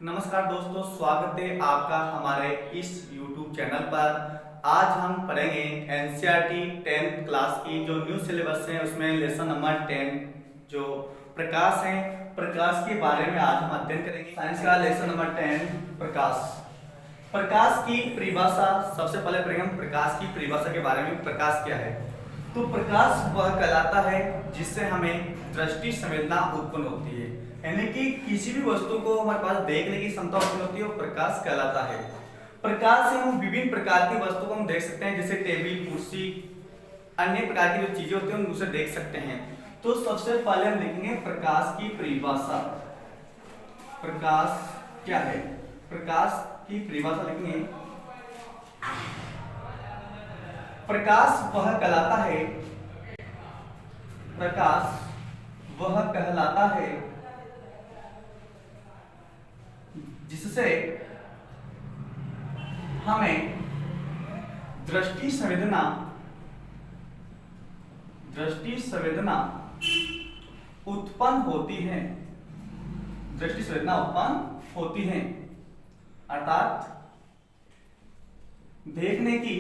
नमस्कार दोस्तों, स्वागत है आपका हमारे इस YouTube चैनल पर। आज हम पढ़ेंगे एनसीईआरटी 10th क्लास की जो न्यू सिलेबस है उसमें लेसन नंबर 10 जो प्रकाश है, प्रकाश के बारे में आज हम अध्ययन करेंगे। साइंस का लेसन नंबर 10 प्रकाश। प्रकाश की परिभाषा, सबसे पहले पढ़ेंगे हम प्रकाश की परिभाषा के बारे में। प्रकाश क्या है? तो प्रकाश वह कहलाता है जिससे हमें दृष्टि संवेदना उत्पन्न होती है, यानी कि किसी भी वस्तु को हमारे पास देखने की क्षमता उत्पन्न होती है, वो प्रकाश कहलाता है। प्रकाश से हम विभिन्न प्रकार की वस्तु को हम देख सकते हैं, जैसे टेबल, कुर्सी, अन्य प्रकार की जो चीजें होती हैं हम उसे देख सकते हैं। तो सबसे पहले हम देखेंगे प्रकाश की परिभाषा। प्रकाश क्या है? प्रकाश की परिभाषा लिखेंगे। प्रकाश वह कहलाता है, प्रकाश वह कहलाता है जिससे हमें दृष्टि संवेदना उत्पन्न होती है। दृष्टि संवेदना उत्पन्न होती है अर्थात देखने की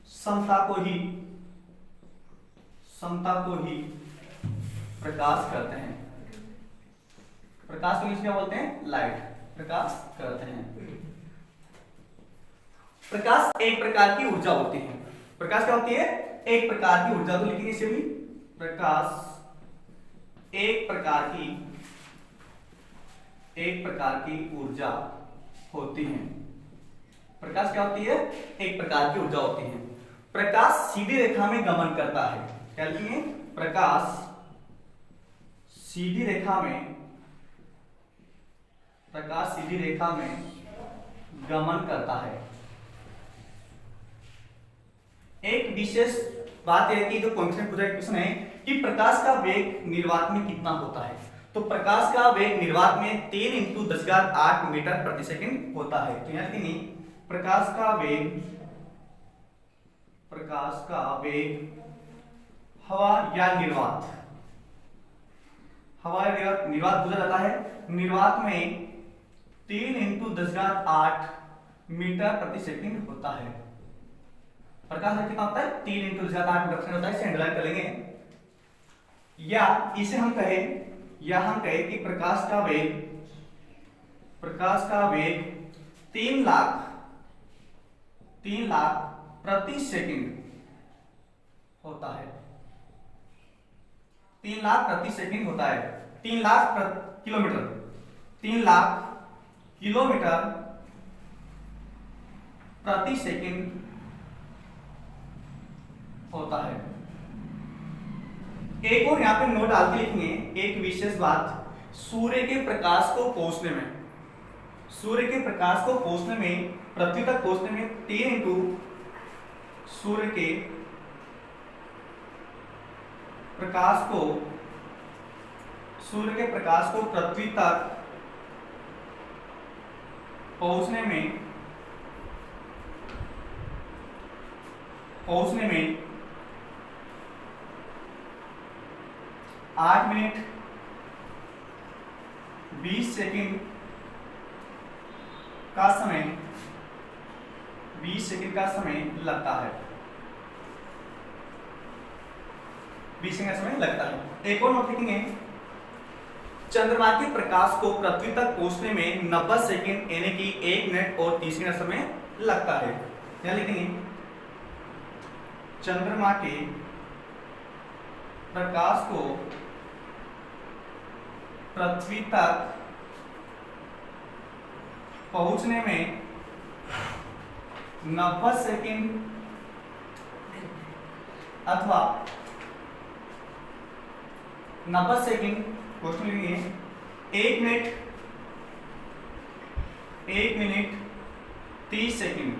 क्षमता को ही प्रकाश कहते हैं। प्रकाश को इंग्लिश में बोलते हैं लाइट, प्रकाश कहते हैं। प्रकाश एक प्रकार की ऊर्जा होती है। प्रकाश क्या होती है? एक प्रकार की ऊर्जा। तो लिखेंगे इसे भी, प्रकाश एक प्रकार की ऊर्जा होती है। प्रकाश क्या होती है? एक प्रकार की ऊर्जा होती है। प्रकाश सीधी रेखा में गमन करता है। क्या लिखेंगे? प्रकाश सीधी रेखा में गमन करता है। एक विशेष बात यह है कि जो क्वेश्चन है कि प्रकाश का वेग निर्वात में कितना होता है। तो प्रकाश का वेग निर्वात में 3 × 10⁸ मीटर प्रति सेकंड होता है। तो यहाँ लिखेंगे प्रकाश का वेग हवा या निर्वात गुजर जाता है। निर्वात में 3 × 10⁸ मीटर प्रति सेकंड होता है। प्रकाश का कितना होता है? 3 × 10⁸ मीटर प्रति सेकंड होता है। इसे अंडरलाइन कर लेंगे। या हम कहें कि प्रकाश का वेग 3 लाख प्रति सेकंड होता है। 3 लाख प्रति सेकंड होता है। 3 लाख किलोमीटर प्रति सेकंड होता है। एक और यहां पे नोट डाल के लिखेंगे एक विशेष बात। सूर्य के प्रकाश को पहुंचने में पृथ्वी तक पहुंचने में 3 × सूर्य के प्रकाश को पृथ्वी तक पहुंचने में 8 मिनट 20 सेकंड का समय लगता है। 20 सेकंड का समय लगता है। एक और नोट लिखेंगे, चंद्रमा के प्रकाश को पृथ्वी तक पहुंचने में 90 सेकंड यानी कि 1 मिनट और 30 सेकंड का समय लगता है। क्या लिखेंगे? चंद्रमा के प्रकाश को पृथ्वी तक पहुंचने में 90 सेकंड अथवा 90 सेकंड क्वेश्चन लिखेंगे 1 मिनट 30 सेकंड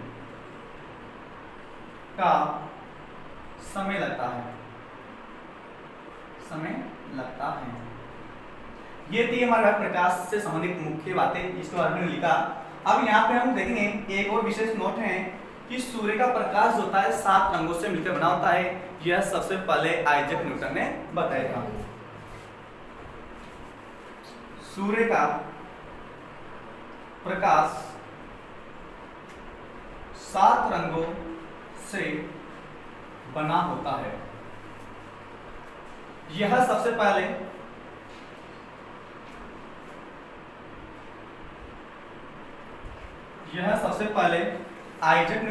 का समय लगता है। ये थी हमारा प्रकाश से संबंधित मुख्य बातें, इसके बारे में लिखा। अब यहाँ पे हम देखेंगे एक और विशेष नोट है कि सूर्य का प्रकाश होता है 7 रंगों से मिलकर बना होता है। यह सबसे पहले आइजैक न्यूटन ने बताया था। सूर्य का प्रकाश 7 रंगों से बना होता है। यह सबसे पहले आइजैक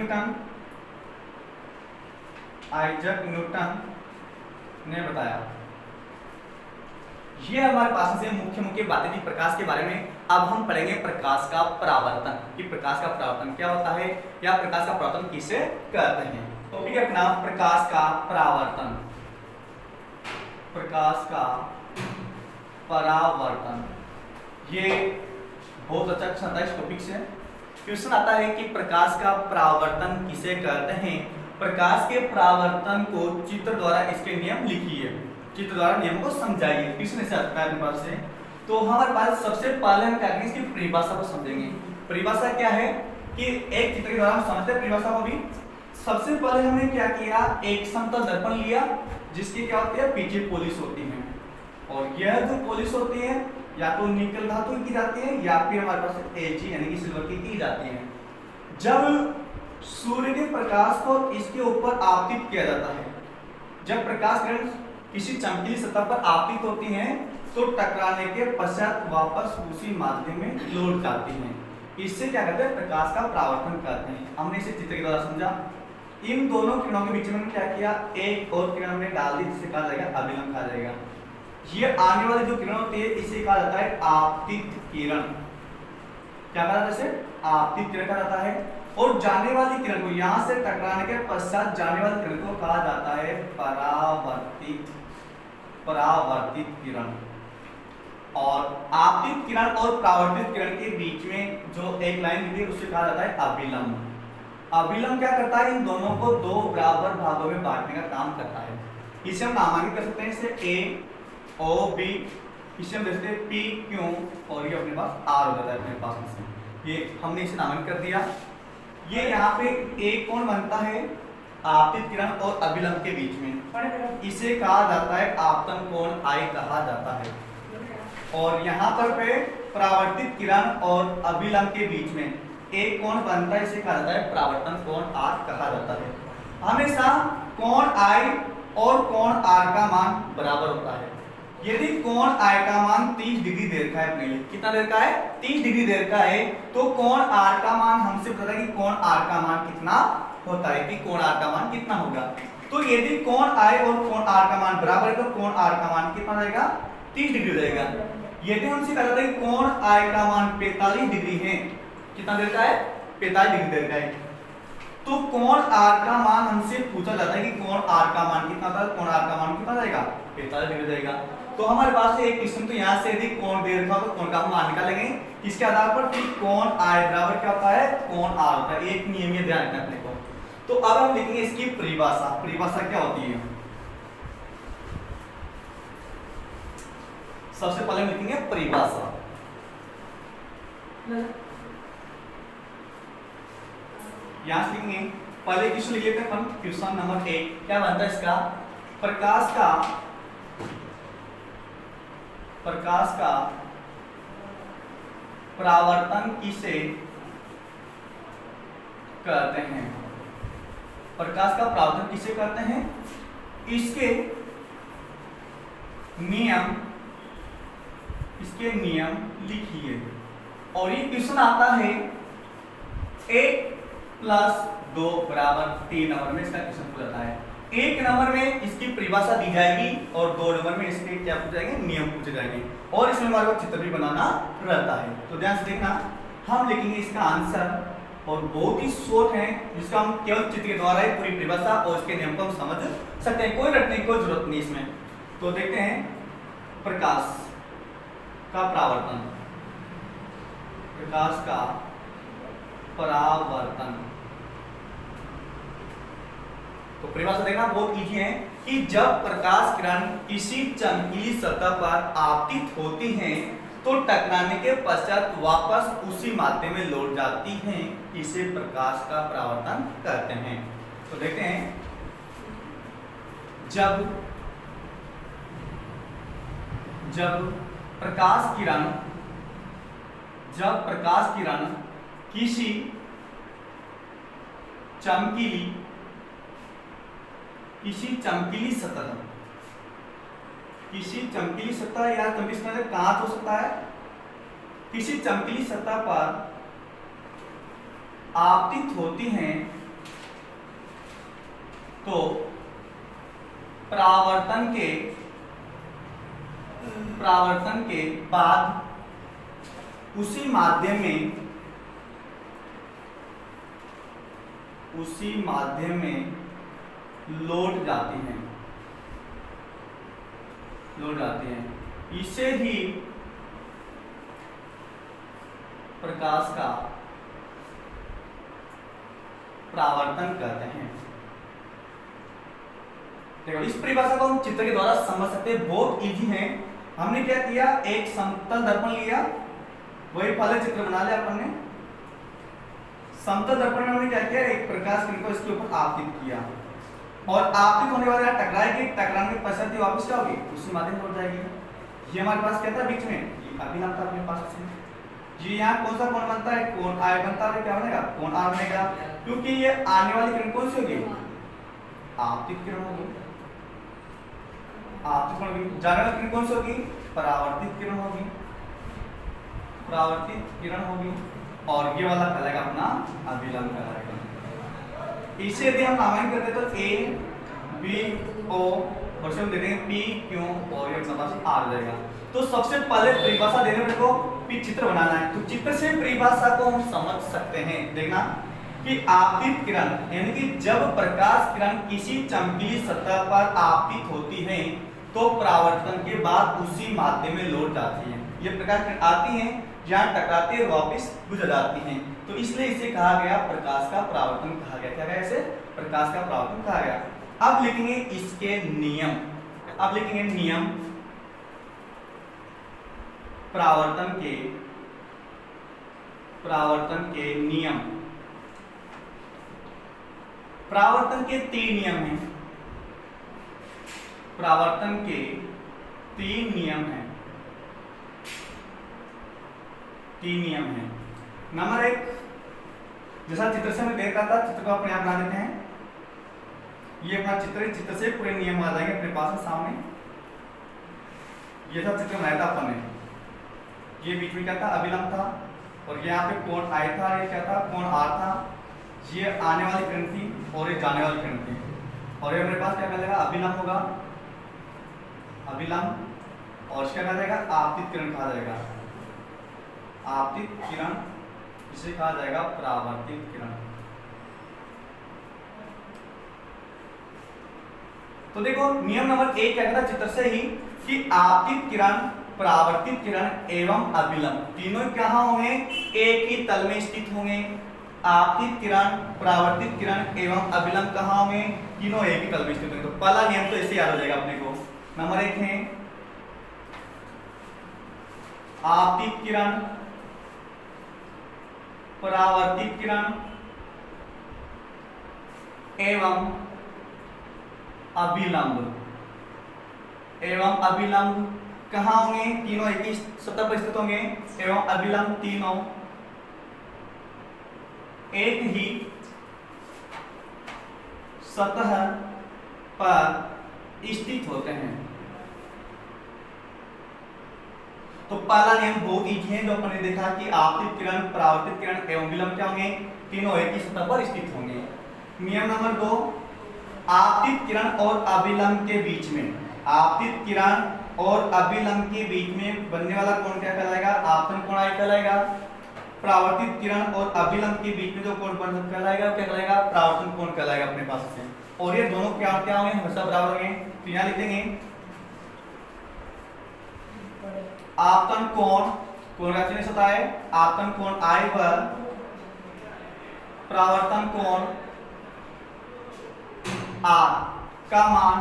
न्यूटन ने बताया। ये हमारे पास से मुख्य बातें थी प्रकाश के बारे में। अब हम पढ़ेंगे प्रकाश का परावर्तन, कि प्रकाश का परावर्तन क्या होता है या प्रकाश का परावर्तन किसे कहते हैं। टॉपिक है अपना प्रकाश का परावर्तन। प्रकाश का परावर्तन ये बहुत अच्छा क्वेश्चन आता है इस टॉपिक से। क्वेश्चन आता है कि प्रकाश का परावर्तन किसे कहते हैं। प्रकाश के परावर्तन को चित्र द्वारा इसके नियम लिखिए, चित्र द्वारा नियम को समझाइए। क्वेश्चन ऐसे आता है अपने पास से। तो हमारे पास सबसे पहले हम क्या करेंगे, इसकी परिभाषा को समझेंगे। परिभाषा क्या है कि एक चित्र के द्वारा हम समझते हैं परिभाषा को भी। सबसे पहले हमने क्या किया, एक समतल दर्पण लिया जिसकी क्या होती है, पीछे पॉलिश होती है, और यह जो पॉलिश होती है या तो निकल धातु की जाती है या फिर हमारे पास एच यानी कि सिल्वर की जाती है। जब सूर्य के प्रकाश को इसके ऊपर आपतित किया जाता है, जब प्रकाश किरण किसी चमकीली सतह पर आपतित होती हैं तो टकराने के पश्चात वापस उसी माध्यम में लौट जाती हैं। इससे क्या कहते हैं, प्रकाश का परावर्तन कहते हैं। हमने इसे चित्र के द्वारा समझा। इन दोनों किरणों के बीच में क्या किया, एक और किरण हमने डाल दी जिसे कहा जाएगा अभिलंब कहा जाएगा। ये आने वाली जो किरण होती है इसे कहा जाता है आपतित किरण। क्या कहा जाता है, आपतित किरण कहा जाता है। और जाने वाली किरण को, यहां से टकराने के पश्चात जाने वाली किरण को कहा जाता है परावर्तित किरण। और आपतित किरण और परावर्तित किरण के बीच में जो एक लाइन निकली उसे कहा जाता है अभिलंब। अभिलंब क्या करता है, इन दोनों को दो बराबर भागों में बांटने का काम करता है। इसे हम नामांकित कर सकते हैं, इसे ए ओ बी, इसे हम देखते हैं पी क्यू, और ये अपने पास आर हो जाता है अपने पास में से। ये हमने इसे नामांकित कर दिया। ये यहाँ पे एक कोण बनता है आपतित किरण और अभिलंब के बीच में, इसे कहा जाता है आपतन कोण आई कहा जाता है। और यहाँ पर पे परावर्तित किरण और अभिलंब के बीच में एक कोण बनता है, इसे कहा जाता है परावर्तन कोण आर कहा जाता है। हमेशा कोण आई और कोण आर का मान बराबर होता है। यदि कोण आई का मान 30 डिग्री दे रखा है अपने लिए, कितना दे रखा है, 30 डिग्री दे रखा है, तो कोण आर का मान हमसे पता है कि कोण आर का मान कितना होता है, कि कोण आर का मान कितना होगा। तो यदि कोण आई और कोण आर का मान बराबर है तो कोण आर का मान कितना रहेगा, 30 डिग्री रहेगा। यदि हमसे कहा जाता है कि कोण आई का मान 45 डिग्री है, कितना दे रखा है, 45 डिग्री दे रखा है, तो कोण आर का मान हमसे पूछा जाता है कि कोण आर का मान कितना था, कोण आर का मान कितना रहेगा, 45 डिग्री रहेगा। तो हमारे पास एक क्वेश्चन, तो यहाँ से यदि कोण दे रखा हो तो कोण का मान निकालेंगे इसके आधार पर कि कोण आई बराबर क्या होता है, कोण आर होता है। एक नियम ये ध्यान रखना अपने को। तो अब हम लिखेंगे इसकी परिभाषा। परिभाषा क्या होती है, सबसे पहले हम लिखेंगे परिभाषा। यहां से लिखेंगे, पहले क्वेश्चन लिख लेते हैं अपन। क्वेश्चन नंबर 1 क्या बनता है इसका, प्रकाश का परावर्तन किसे कहते हैं। प्रकाश का परावर्तन किसे कहते हैं, इसके नियम लिखिए। और ये क्वेश्चन आता है 1 + 2 = 3 नंबर में इसका क्वेश्चन पूछा जाता है। 1 नंबर में इसकी परिभाषा दी जाएगी और 2 नंबर में इसके क्या पूछे जाएंगे, नियम पूछे जाएंगे, और इसमें हमारे को चित्र भी बनाना रहता है। तो ध्यान से देखना, हम लिखेंगे इसका आंसर, और बहुत ही शॉर्ट है जिसका हम केवल चित्र के द्वारा ही पूरी परिभाषा और इसके नियम को हम समझ सकते हैं, कोई रटने की कोई जरूरत नहीं इसमें। तो देखते हैं प्रकाश का परावर्तन। प्रकाश का परावर्तन, तो परिभाषा देखना बहुत इजी है कि जब प्रकाश किरण किसी चमकीली सतह पर आपतित होती हैं तो टकराने के पश्चात वापस उसी माध्यम में लौट जाती हैं, इसे प्रकाश का परावर्तन कहते हैं। तो देखते हैं, जब प्रकाश किरण जब प्रकाश किरण किसी चमकीली सतह या चमकीली सतह कांच हो सकता है, किसी चमकीली सतह पर आपतित होती हैं तो परावर्तन के बाद उसी माध्यम में लौट जाती हैं। इसे ही प्रकाश का परावर्तन कहते हैं। देखो इस परिभाषा को हम चित्र के द्वारा समझ सकते हैं, बहुत इजी है। हमने क्या किया, एक समतल दर्पण लिया, वही पहले चित्र बना लिया अपन ने। समतल दर्पण में हमने क्या किया, एक प्रकाश किरण को इसके ऊपर आपतित किया और आपतित होने वाला टकराएगी, टकराने के पश्चात वापस क्या होगी, उसी माध्यम लौट जाएगी। ये हमारे पास क्या था बीच में, ये अभिलंब था अपने पास से। जी यहाँ कौन सा कोण बनता है, कोण आय बनता है, क्या बनेगा, कोण आर बनेगा, क्योंकि ये आने वाली किरण कौन सी होगी, आपतित किरण होगी। आपतित किरण होगी, जाने वाली किरण कौन सी होगी, परावर्तित किरण होगी। और ये वाला कहलाएगा अपना अभिलंब कहलाएगा। इसे यदि हम नामांकन करते तो ए बी ओ और से हम दे देंगे पी क्यू और ये अपना पास आ जाएगा। तो सबसे पहले परिभाषा देने वाले को पी चित्र बनाना है, तो चित्र से परिभाषा को हम समझ सकते हैं। देखना कि आपतित किरण यानी कि जब प्रकाश किरण किसी चमकीली सतह पर आपतित होती है तो परावर्तन के बाद उसी माध्यम में लौट जाती है। ये प्रकाश किरण आती है, यहाँ टकराती है, वापस गुजर जाती हैं, तो इसलिए इसे कहा गया प्रकाश का परावर्तन कहा गया। क्या कहा इसे, प्रकाश का परावर्तन कहा गया। अब लिखेंगे इसके नियम, परावर्तन के नियम। परावर्तन के तीन नियम हैं, तीन नियम हैं। नंबर एक, जैसा चित्र से हमें देखा था, चित्र को अपने आप बना देते हैं। ये अपना चित्र से पूरे नियम आ जाएंगे अपने पास सामने। ये था चित्र बनाया था अपन ने, ये बीच में क्या था, अभिलंब था, और यहाँ पे कोण आई था, ये क्या था, कोण आर था। ये आने वाली किरण थी और ये जाने वाली किरण थी, और ये मेरे पास क्या कहलाएगा, अभिलंब होगा, और क्या कहा जाएगा, आपतित किरण कहा जाएगा। आपतित किरण इसे कहा जाएगा परावर्तित किरण। तो देखो नियम नंबर एक क्या कहता है चित्र से ही कि आपतित किरण, परावर्तित किरण एवं अभिलंब तीनों कहाँ होंगे, एक ही तल में स्थित होंगे। आपतित किरण, परावर्तित किरण एवं अभिलंब कहाँ होंगे, तीनों एक ही तल में स्थित होंगे। तो पहला नियम तो ऐसे याद हो जाएगा अपने को। नंबर एक है आपतित किरण, परावर्तित किरण एवं अभिलंब कहाँ होंगे, तीनों एक ही सतह पर स्थित होंगे। एवं अभिलंब तीनों एक ही सतह पर स्थित होते हैं। तो पहला नियम बहुत इजी है जो अपन ने देखा कि आपतित किरण, परावर्तित किरण एवं अभिलंब क्या होंगे, तीनों एक ही सतह पर स्थित होंगे। नियम नंबर दो, आपतित किरण और अभिलंब के बीच में, आपतित किरण और अभिलंब के बीच में बनने वाला कोण क्या कहलाएगा, आपतन कोण आई कहलाएगा। परावर्तित किरण और अभिलंब के बीच में जो कोण बन कहलाएगा क्या कहलाएगा, परावर्तन कोण कहलाएगा अपने पास से। और ये दोनों क्या क्या होंगे, हमेशा बराबर होंगे। तो यहाँ लिख देंगे आपतन कोण का चिन्ह होता है, आपतन कोण आई पर परावर्तन कोण आर का मान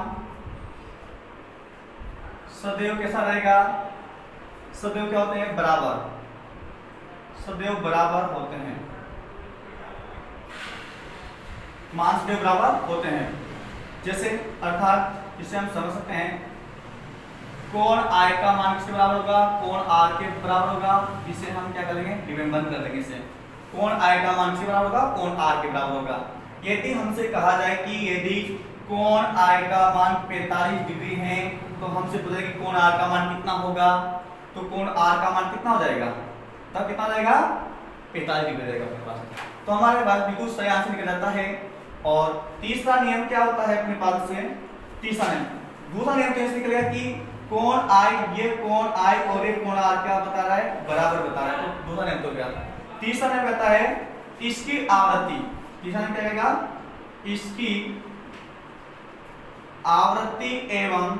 सदैव कैसा रहेगा, सदैव क्या होते हैं, बराबर, सदैव बराबर होते हैं, मान सदैव बराबर होते हैं। जैसे अर्थात इसे हम समझ सकते हैं कोण I का मान किसके बराबर होगा, कोण R के बराबर होगा, जिसे हम क्या करेंगे, डिवाइड बंद कर देंगे इसे। कोण I का मान किसके बराबर होगा, कोण R के बराबर होगा। यदि हमसे कहा जाए कि यदि कोण I का मान 45 डिग्री है तो हमसे पूछा कि कोण R का मान कितना होगा, तो कोण R का मान कितना हो जाएगा, तब कितना हो जाएगा, 45 डिग्री रहेगा अपने पास। तो हमारे पास बिल्कुल सही आंसर निकल जाता है। और तीसरा नियम क्या होता है अपने पास से, तीसरा नियम, दूसरा नियम कैसे निकलेगा कि कोण I, ये कोण I और ये कोण R क्या बता रहा है, बराबर बता रहा है, तो दूसरा नियम तो गया। तीसरा नियम कहता है इसकी आवृत्ति, तीसरा नियम क्या कहेगा, इसकी आवृत्ति एवं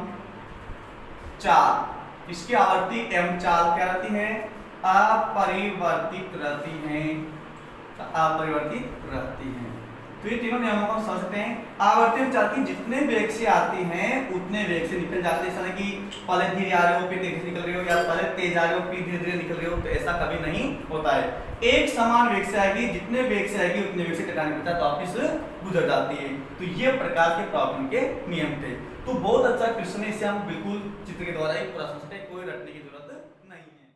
चाल, इसकी आवृत्ति एवं चाल क्या रहती है, अपरिवर्तित रहती है, अपरिवर्तित रहती है। तो ये तीनों नियमों को हम समझ सकते हैं। आवर्ती चाल की जितने वेग से आती हैं उतने वेग से निकल जाते हैं। ऐसा नहीं कि पहले धीरे आ रहे हो फिर तेज निकल रहे हो, या पहले तेज आ रहे हो फिर धीरे धीरे निकल रहे हो, तो ऐसा कभी नहीं होता है। एक समान वेग से आएगी, जितने वेग से आएगी उतने वेग से टकराने के बाद वापिस गुजर जाती है। तो ये प्रकार के प्रॉब्लम के नियम थे। तो बहुत अच्छा क्वेश्चन है, इसे हम बिल्कुल चित्र के द्वारा ही पूरा समझते हैं, कोई रटने की जरूरत नहीं है।